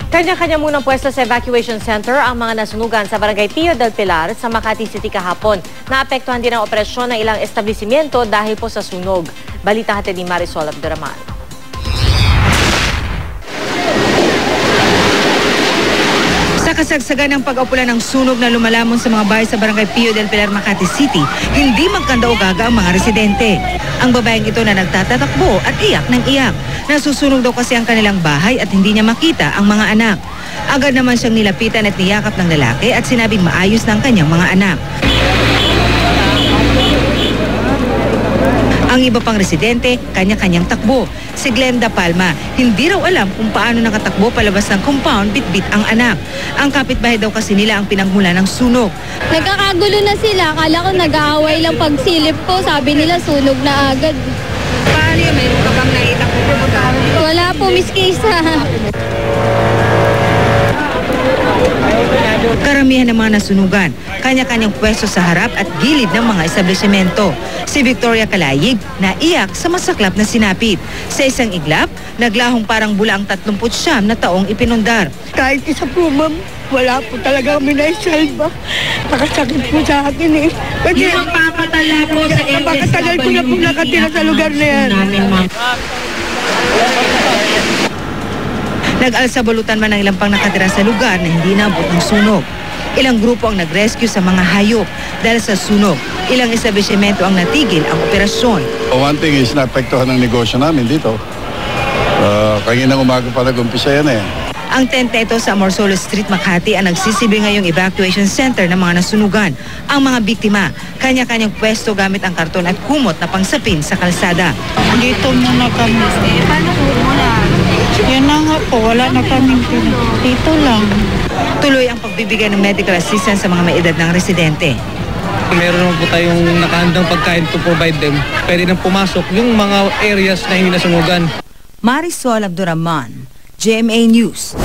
Kanya-kanya munang pwesto sa evacuation center ang mga nasunugan sa Barangay Pio del Pilar sa Makati City kahapon. Naapektuhan din ang operasyon ng ilang establishmento dahil po sa sunog. Balita hatid ni Marisol Abduraman. Sa kasagsagan ng pag-aupula ng sunog na lumalamon sa mga bahay sa Barangay Pio del Pilar, Makati City, hindi magkanda-ugaga ang mga residente. Ang babaeng ito na nagtatatakbo at iyak ng iyak. Nasusunog daw kasi ang kanilang bahay at hindi niya makita ang mga anak. Agad naman siyang nilapitan at niyakap ng lalaki at sinabing maayos ng kanyang mga anak. Ang iba pang residente, kanya-kanyang takbo. Si Glenda Palma, hindi raw alam kung paano nakatakbo palabas ng compound bitbit ang anak. Ang kapitbahay daw kasi nila ang pinagmula ng sunog. Nagkakagulo na sila. Akala ko nag-aaway lang pagsilip ko. Sabi nila sunog na agad. Paano yun? Mayroon ka bang naitakbo? Wala po, Miss Kaysa. Karamihan ng mga nasunugan, kanya-kanyang pwesto sa harap at gilid ng mga establishmento. Si Victoria Kalayig, naiyak sa masaklap na sinapit. Sa isang iglap, naglahong parang bula ang 39 na taong ipinundar. Kahit isa po, ma'am, wala po talaga kami naisalba. Nakasakit po sa akin eh. Kasi napakatagal ko na po nakatira sa lugar na yan. Nag-alsabalutan man ang ilang pang nakatira sa lugar na hindi naabot ng sunog. Ilang grupo ang nag-rescue sa mga hayop dahil sa sunog. Ilang establishmento ang natigil ang operasyon. One thing is naapektuhan ng negosyo namin dito. Kaninang umaga pa nag-umpisa yan eh. Ang tente ito sa Amorsolo Street, Makati ang nagsisilbi ngayong evacuation center ng mga nasunugan. Ang mga biktima, kanya-kanyang pwesto gamit ang karton at kumot na pangsapin sa kalsada. Dito muna kami. Paano po muna? Yan na nga po, wala na kaming dito lang. Tuloy ang pagbibigay ng medical assistance sa mga may edad ng residente. Meron naman po tayong nakahandang pagkain to provide them. Pwede nang pumasok yung mga areas na hindi nasunugan. Marisol Abduraman, GMA News.